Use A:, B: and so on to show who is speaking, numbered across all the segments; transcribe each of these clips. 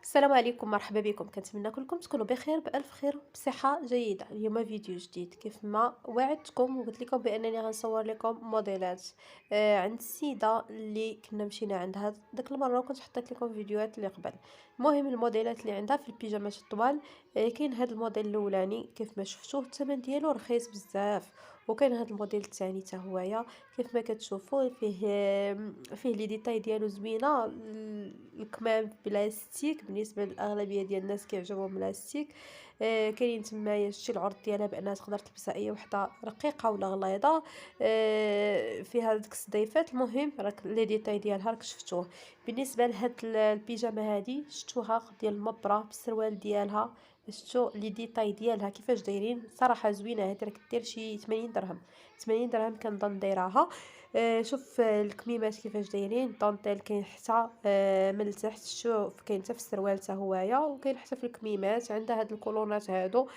A: السلام عليكم، مرحبا بكم. كنتمنى كلكم تكونوا بخير بالف خير بصحه جيده. اليوم فيديو جديد كيف ما وعدتكم وقلت لكم بانني غنصور لكم موديلات عند السيده اللي كنا مشينا عندها ديك المره، وكنت حطيت لكم فيديوهات اللي قبل. المهم الموديلات اللي عندها في البيجامات الطوال. كاين هذا الموديل الاولاني كيف ما شفتوه الثمن ديالو رخيص بزاف، وكاين هذا الموديل الثاني حتى هويا كيف ما كتشوفوا فيه لي ديتاي ديالو زوينه. الكمام بلاستيك، بالنسبه للاغلبيه ديال الناس كيعجبهم بلاستيك. كاينين تمايا شتي العرض ديالها بانها تقدر تلبسها اي وحده رقيقه ولا غليظه. فيها ديك الصديفات. المهم راك لي ديتاي ديالها راك شفتوه. بالنسبه لهاد البيجامه هادي شفتوها ديال المبره بالسروال ديالها. شفتوا لي ديتاي ديالها كيفاش دايرين، صراحه زوينه. هادي راك دير شي 80 درهم. 80 درهم كنظن دايراها. شوف الكميمات كيفاش دايرين طونطيل، كاين حتى من التحت. شوف كاين حتى في السروال حتى هوايا، وكاين حتى في الكميمات عندها هاد الكولونات هادو.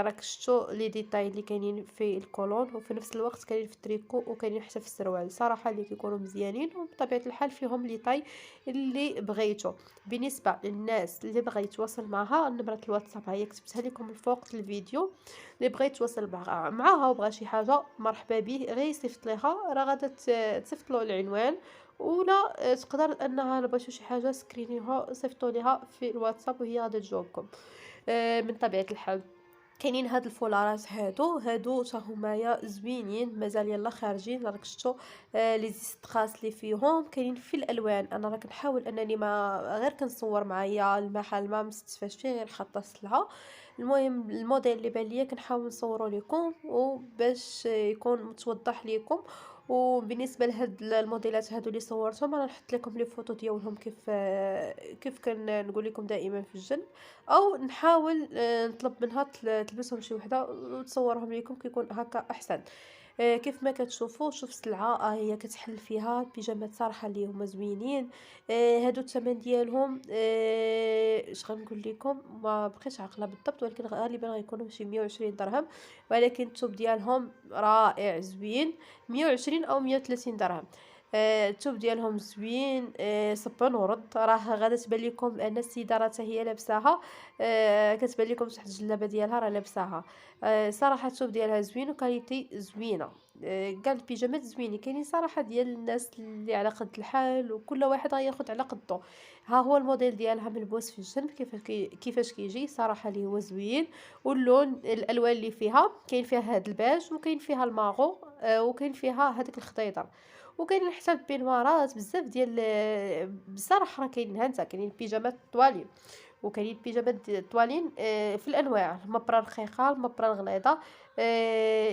A: راك شفتوا لي ديتاي اللي كاينين في الكولون، وفي نفس الوقت كاينين في التريكو وكاينين حتى في السروال. صراحه اللي كيكونوا مزيانين، وبطبيعه الحال فيهم لي طاي اللي بغيتو. بالنسبه للناس اللي بغى يتواصل معها، نمره الواتساب هي كتبتها لكم الفوق الفيديو. اللي بغى يتواصل معاها وبغى شي حاجه مرحبا به، غير يصيفط ليها، راه غادا تصيفط له العنوان. ولا تقدر انها الا بغيتو شي حاجه سكرينيها صيفطوا ليها في الواتساب وهي غادا تجاوبكم. من طبيعه الحال كاينين هاد الفولارات هادو تا همايا زوينين، مازال يلا خارجين. راك شفتوا لي زيستراس اللي فيهم كاينين في الالوان. انا راه كنحاول انني ما غير كنصور معايا المحل ما مستفاش فيه، غير حاطه السلعه. المهم الموديل اللي بان ليا كنحاول نصورو لكم وباش يكون متوضح لكم. وبالنسبه لهاد الموديلات هادو اللي صورتهم، انا نحط لكم لي فوتو ديالهم كيف كنقول لكم دائما في الجنب. او نحاول نطلب منها تلبسهم شي وحده وتصورهم لكم، كيكون هكا احسن. كيف ما كتشوفوا، شوف السلعه هي كتحل فيها البيجامات صراحه اللي هما زوينين. هادو الثمن ديالهم اش غنقول لكم، ما بقيتش عاقله بالضبط، ولكن غالبا غيكونوا شي 120 درهم. ولكن الثوب ديالهم رائع زوين. 120 او 130 درهم. الثوب ديالهم زوين. صبن ورد، راه غادا تبان لكم ان السيده راه حتى هي لابساها. كتبان لكم تحت الجلابه ديالها راه لابساها. صراحه الثوب ديالها زوين وكاليتي زوينه. كاع البيجامات زوينين، كاينين صراحه ديال الناس اللي على قد الحال، وكل واحد غياخد على قدو. ها هو الموديل ديالها ملبوس في الجنب كيفاش كيجي صراحه اللي هو زوين. واللون الالوان اللي فيها كاين فيها هاد الباج، وكاين فيها الماغو، وكاين فيها هذاك الخضيضر. وكاينين حتى البينوارات بزاف ديال. بصراحه راه كاينين هانتا كاينين البيجامات الطوالين، وكاينين البيجامات الطوالين في الانواع المبره الرقيقه المبره الغليظه.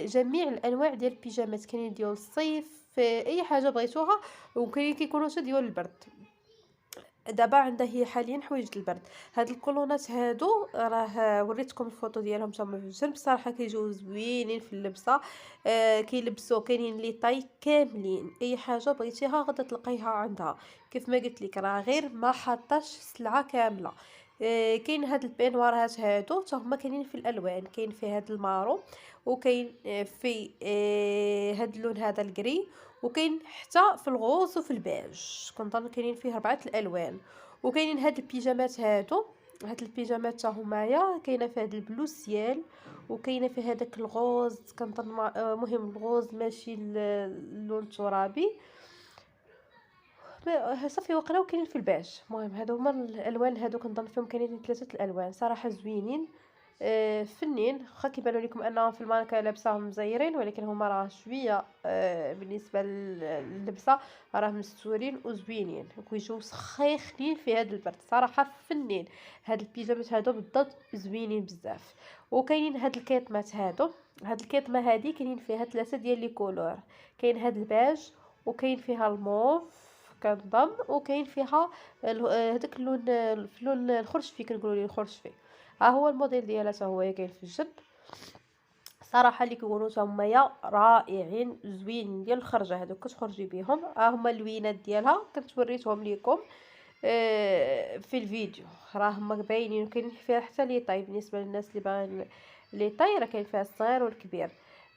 A: جميع الانواع ديال البيجامات كاينين ديال الصيف، اي حاجه بغيتوها. وكاينين كيكونوا حتى ديال البرد. دابا عندها هي حاليا حوايج البرد. هاد الكولونات هادو راه وريتكم الفوطو ديالهم تما في الجنب، بصراحه كيجيو زوينين في اللبسه. كيلبسوا كاينين لي طاي كاملين، اي حاجه بغيتيها غادا تلقايها عندها. كيف ما قلت لك راه غير ما حاطاش السلعه كامله. كاين هاد البينوارات هادو حتى هما كاينين في الالوان، كاين في هاد المارو، وكاين في هاد اللون هذا الكري، وكاين حتى في الغوص وفي البيج. كنظن كاينين فيه 4 الالوان. وكاينين هاد البيجامات هادو. هاد البيجامات حتى همايا كاينه في هاد البلو سيال، وكاينه في هذاك الغوز. كنظن مهم الغوز ماشي اللون الترابي. صافي وقراو كاينين في البيج. المهم هادو هما الالوان هادو، كنظن فيهم كاينين 3 الالوان صراحه زوينين. فنين، واخا كيبانوا لكم انهم في الماركه لابساهم مزيرين، ولكن هما راه شويه بالنسبه لللبسه راه مستورين وزوينين، وكيجيو سخيخين في هذا البرد. صراحه فنين. هاد البيجامات هادو بالضبط زوينين بزاف. وكاينين هاد الكيطمات هادو. هاد الكيطمه هادي كاينين فيها 3 ديال لي كولور. كاين هاد الباج، وكاين فيها الموف كنظن، وكاين فيها هذاك اللون، في اللون الخرشفي كنقولوا ليه الخرشفي. ها هو الموديل ديالها حتى هو كاين في الجنب. صراحه اللي كيقولوا حتى هما رائعين زوينين ديال الخرجه، هذوك كتخرجي بهم. ها هما اللوينات ديالها كنت وريتهم لكم في الفيديو. راه هما باينين، وكاين فيها حتى لي طاي بالنسبه للناس اللي باغيين لي طاي. راه كاين فيها الصغير والكبير.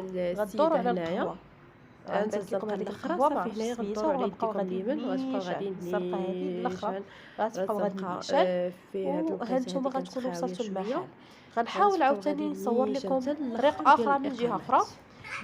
B: ديال
A: غدوروا
B: السيده
A: على
B: هنايا.
A: القهوه.
B: غنصيفط
A: غنبيز
B: لكم
A: لكم
B: هذيك
A: هاد
B: الاخرى
A: القهوه مع
B: صافي هنايا
A: سميتو،
B: غدوروا على
A: وغنبقاو
B: يديكم
A: غاديين
B: اليمين وغتبقاو
A: نيشان
B: غاديين
A: الزرقاء هادي الاخرى،
B: نيشان.
A: غتبقاو غاديين
B: غتبقى
A: نيشان.
B: في هاد البلاصه
A: وهانتوما
B: هادي
A: غتكونوا
B: كانت خاويه
A: وصلتوا
B: شويه.
A: للمحل. غنحاول
B: غنتبقاو
A: عاوتاني
B: غاديين
A: نصور
B: نيشان
A: لكم
B: حتى
A: طريق
B: الاخر ديال
A: اخرى من جهه
B: الاقامات.
A: اخرى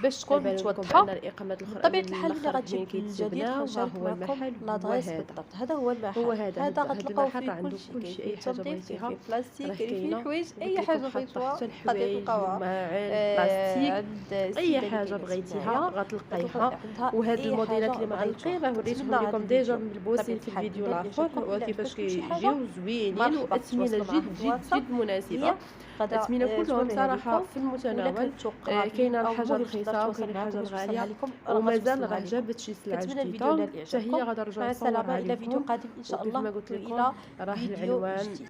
A: باش تكون
B: كنبين لكم
A: متوضحه.
B: بان الاقامه
A: بطبيعه الحال ملي
B: المخرج
A: غتجيب
B: منين
A: الجديد
B: كيتبنى، ها
A: غنشارك
B: هو
A: معكم
B: المحل هو
A: لادريس
B: هذا.
A: بالضبط. هذا هو المحل،
B: هو هذا
A: هذا
B: هاد
A: غتلقاو
B: المحل
A: فيه
B: راه عنده
A: كلشي، كاين
B: كلشي،
A: فيه
B: اي حاجه
A: تنظيف، كاين
B: بغيتيها
A: فيه بلاستيك،
B: راه
A: كاين فيه
B: كاينه.
A: حوايج،
B: قلت
A: اي حاجه
B: لكم حاطه
A: بغيتوها
B: حتى
A: غادي
B: الحوايج،
A: تلقاوها
B: الماعن، بلاستيك،
A: عند
B: اي
A: السيده اللي
B: حاجه
A: جالسه
B: بغيتيها
A: معايا.
B: غتلقايها.
A: عندها
B: وهاد
A: اي
B: الموديلات
A: حاجه
B: اللي
A: بغيتوها.
B: معلقين راه وريتهم
A: كنتمنى هذا
B: لكم ديجا
A: الفيديو
B: ملبوسين
A: بطبيعه
B: في
A: الحال
B: الفيديو
A: الا
B: الاخر،
A: عجبكم، الا
B: كيفاش
A: عجبكم شي حاجه
B: كيجيو زوينين،
A: مرحبا
B: واثمنه
A: تواصلوا معنا
B: جد
A: في
B: جد
A: الواتساب،
B: جد مناسبه.
A: هي غادا
B: اثمنه كلهم
A: توريها
B: صراحه
A: لكم.
B: في
A: ولا
B: المتناول.
A: كانت قرابين
B: كاينه
A: او
B: الحاجه
A: المهم تقدر
B: رخيصه
A: تواصل
B: وكاينه
A: معكم
B: الحاجه
A: باش توصلها
B: الغاليه،
A: لكم راه
B: ومازال
A: غتوصلها
B: راه
A: لكم.
B: جابت شي سلعه
A: كنتمنى
B: جديده
A: الفيديو نال
B: حتى هي
A: اعجابكم.
B: غنرجع
A: مع
B: نصور
A: السلامه، الى فيديو
B: عليكم.
A: قادم ان شاء
B: وكيف
A: الله،
B: ما قلت لكم
A: والى
B: راه
A: فيديو
B: العنوان
A: جديد.